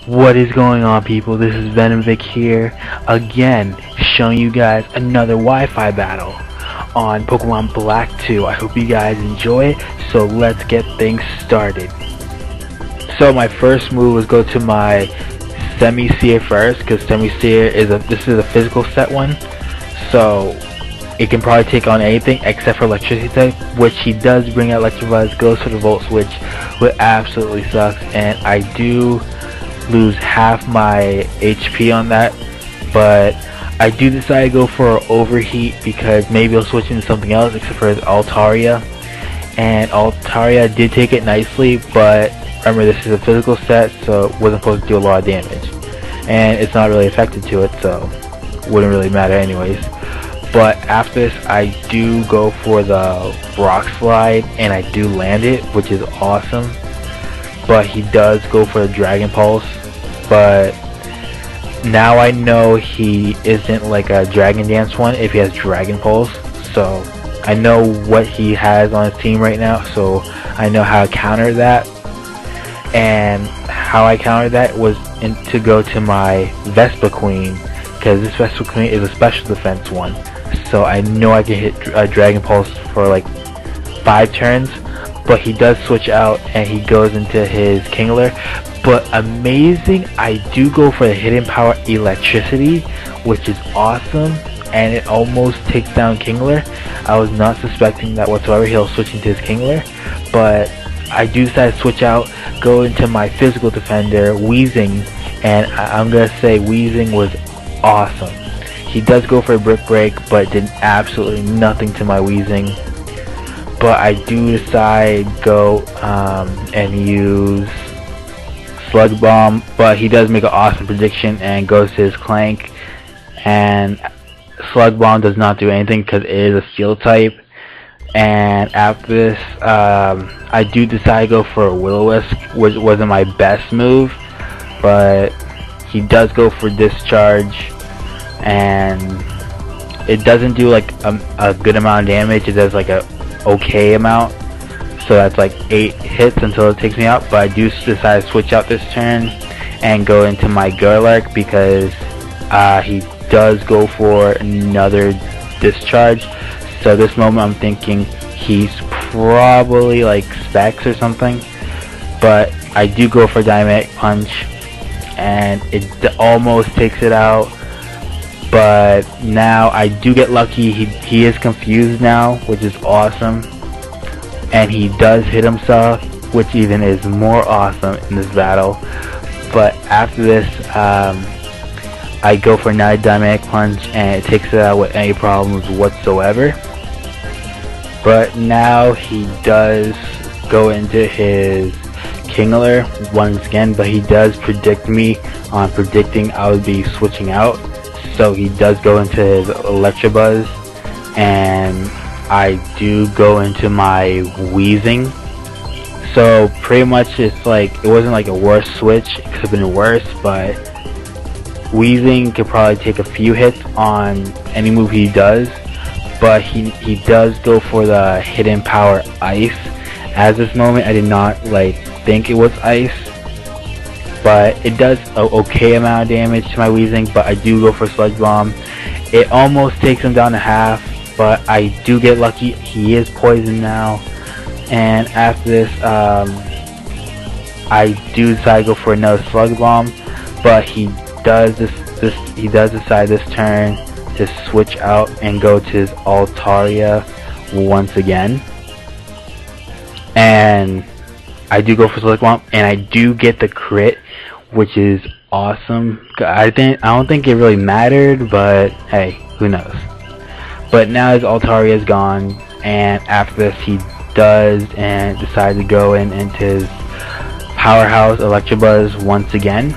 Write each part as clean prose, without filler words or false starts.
What is going on, people? This is Venomvic here, again, showing you guys another Wi-Fi battle on Pokemon Black 2. I hope you guys enjoy it, so let's get things started. So my first move was go to my Semi-Seer first, because Semi-Seer is this is a physical set one, so it can probably take on anything except for electricity type, which he does bring out Electabuzz, goes for the Volt Switch, which absolutely sucks, and I do lose half my HP on that, but I do decide to go for Overheat because maybe I'll switch into something else except for his Altaria, and Altaria did take it nicely, but remember this is a physical set, so it wasn't supposed to do a lot of damage, and it's not really affected to it, so it wouldn't really matter anyways. But after this I do go for the Rock Slide and I do land it, which is awesome. But he does go for the Dragon Pulse, but now I know he isn't like a Dragon Dance one if he has Dragon Pulse, so I know what he has on his team right now, so I know how to counter that. And how I countered that was to go to my Vespa Queen, because this Vespa Queen is a special defense one, so I know I can hit a Dragon Pulse for like 5 turns. But he does switch out and he goes into his Kingler. But amazing, I do go for the Hidden Power Electricity, which is awesome, and it almost takes down Kingler. I was not suspecting that whatsoever. He'll switch into his Kingler, but I do decide to switch out, go into my physical defender, Weezing, and I'm gonna say Weezing was awesome. He does go for a Brick Break, but did absolutely nothing to my Weezing. But I do decide go and use Slug Bomb, but he does make an awesome prediction and goes to his Clank, and Slug Bomb does not do anything because it is a Steel type. And after this I do decide to go for a Will-O-Wisp, which wasn't my best move, but he does go for Discharge, and it doesn't do like a good amount of damage. It does like a okay amount, so that's like 8 hits until it takes me out. But I do decide to switch out this turn and go into my Garlark because he does go for another Discharge. So this moment I'm thinking he's probably like Specs or something, but I do go for Dynamic Punch and it almost takes it out. But now I do get lucky. He is confused now, which is awesome, and he does hit himself, which even is more awesome in this battle. But after this I go for another Dynamic Punch and it takes it out with any problems whatsoever. But now he does go into his Kingler once again, but he does predict me on predicting I would be switching out. So he does go into his Electabuzz, and I do go into my Weezing. So pretty much it's like, it wasn't like a worse switch, it could have been worse, but Weezing could probably take a few hits on any move he does. But he does go for the Hidden Power Ice. At this moment I did not like think it was Ice, but it does an okay amount of damage to my Weezing. But I do go for Sludge Bomb. It almost takes him down to half, but I do get lucky. He is poisoned now, and after this I do decide to go for another Slug Bomb. But he does decide this turn to switch out and go to his Altaria once again, and I do go for Slug Bomb and I do get the crit, which is awesome. I don't think it really mattered, but hey, who knows. But now his Altaria is gone, and after this he does and decides to go into his Powerhouse Electabuzz once again.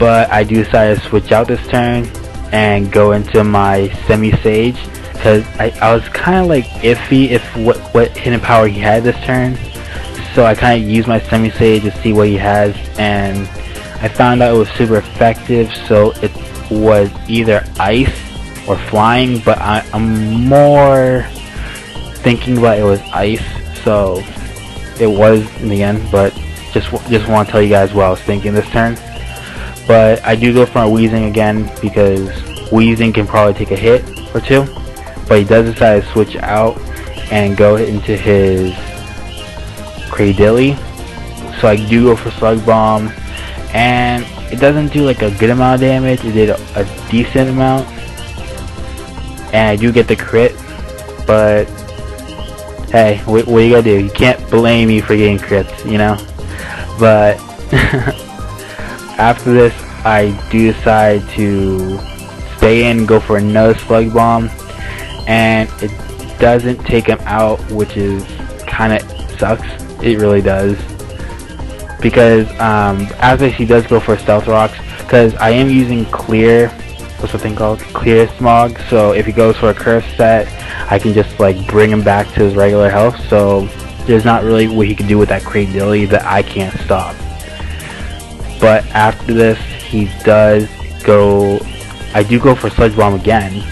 But I do decide to switch out this turn and go into my Semi-Sage, because I was kind of like iffy if what hidden power he had this turn, so I kind of used my Semi-Sage to see what he has, and I found out it was super effective. So it was either Ice or Flying, but I'm more thinking about it was Ice, so it was in the end. But just want to tell you guys what I was thinking this turn. But I do go for a Weezing again because Weezing can probably take a hit or two. But he does decide to switch out and go into his Cradilly. So I do go for Slug Bomb, and it doesn't do like a good amount of damage. It did a decent amount, and I do get the crit. But hey, what you gotta do? You can't blame me for getting crits, you know. But after this, I do decide to stay in and go for another Slug Bomb, and it doesn't take him out, which is kind of sucks. It really does, because after this he does go for Stealth Rocks, because I am using clear, what's the thing called, clear smog. So if he goes for a curse set, I can just like bring him back to his regular health. So there's not really what he can do with that Cradilly that I can't stop. But after this, he does go, I do go for Sludge Bomb again.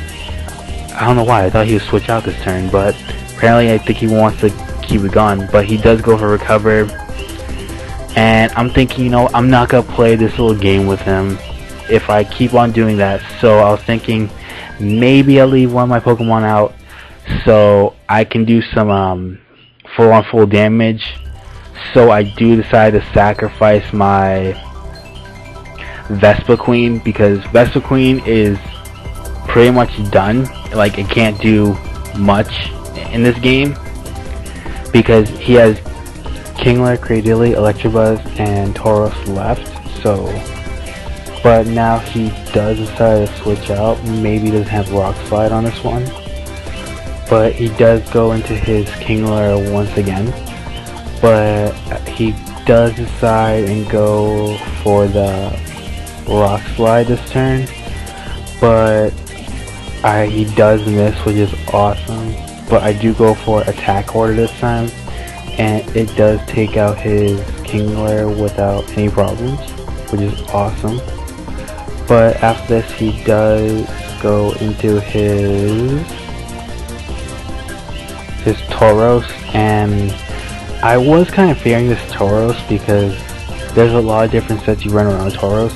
I don't know why, I thought he would switch out this turn, but apparently I think he wants to keep it going. But he does go for Recover, and I'm thinking, you know, I'm not gonna play this little game with him if I keep on doing that. So I was thinking maybe I'll leave one of my Pokemon out so I can do some full on full damage. So I do decide to sacrifice my Vespa Queen, because Vespa Queen is pretty much done. Like, it can't do much in this game because he has Kingler, Cradilly, Electabuzz, and Tauros left. So, but now he does decide to switch out. Maybe he doesn't have Rock Slide on this one, but he does go into his Kingler once again. But he does decide and go for the Rock Slide this turn, but he does miss, which is awesome. But I do go for Attack Order this time, and it does take out his Kingler without any problems, which is awesome. But after this, he does go into his Tauros, and I was kind of fearing this Tauros because there's a lot of different sets you run around Tauros.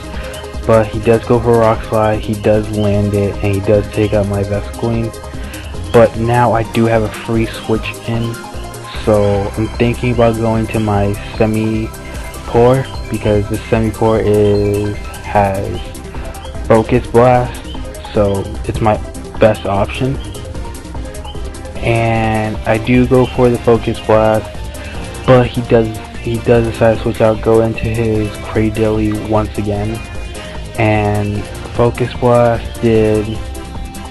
But he does go for Rock Slide, he does land it, and he does take out my Vespa Queen. But now I do have a free switch in, so I'm thinking about going to my Semi-Core, because the Semi-Core has Focus Blast, so it's my best option. And I do go for the Focus Blast, but he does decide to switch out, go into his Cradilly once again. And Focus Blast did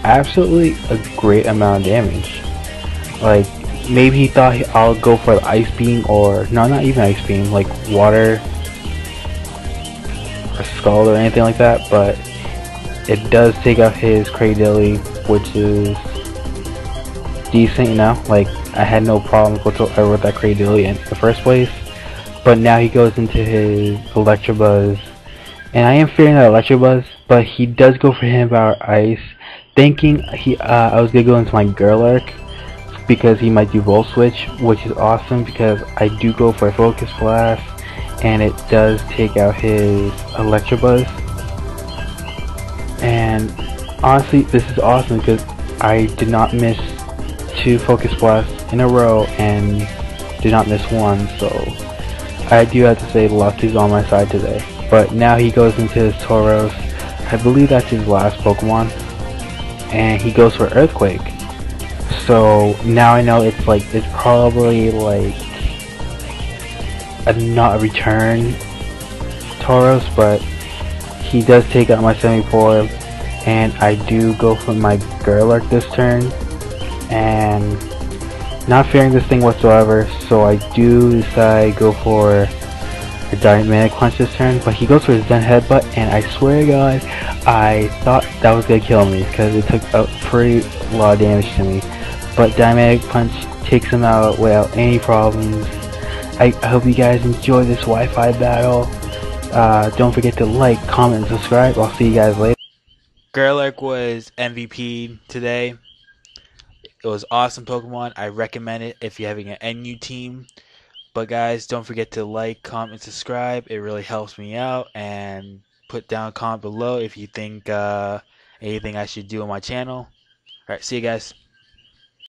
absolutely a great amount of damage. Like, maybe he thought I'll go for the Ice Beam, or no, not even Ice Beam, like Water or Scald or anything like that, but it does take out his Cradilly, which is decent, you know. Like, I had no problem whatsoever with that Cradilly in the first place. But now he goes into his Electabuzz, and I am fearing that Electabuzz, but he does go for Power Ice, thinking I was gonna go into my Gerlach because he might do Volt Switch, which is awesome because I do go for a Focus Blast, and it does take out his Electabuzz. And honestly, this is awesome because I did not miss 2 Focus Blasts in a row and did not miss one, so I do have to say luck is on my side today. But now he goes into his Tauros. I believe that's his last Pokemon, and he goes for Earthquake. So now I know it's probably like not a return Tauros, but he does take out my Semi-Core, and I do go for my Gerlach this turn, and not fearing this thing whatsoever. So I do decide to go for a Dynamic Punch this turn, but he goes for his Zen Headbutt, and I swear to God, I thought that was gonna kill me because it took a pretty lot of damage to me. But Dynamic Punch takes him out without any problems. I hope you guys enjoy this Wi-Fi battle. Don't forget to like, comment, and subscribe. I'll see you guys later. Gerlach was MVP today. It was awesome Pokemon. I recommend it if you're having an NU team. But guys, don't forget to like, comment, and subscribe. It really helps me out. And put down a comment below if you think anything I should do on my channel. Alright, see you guys.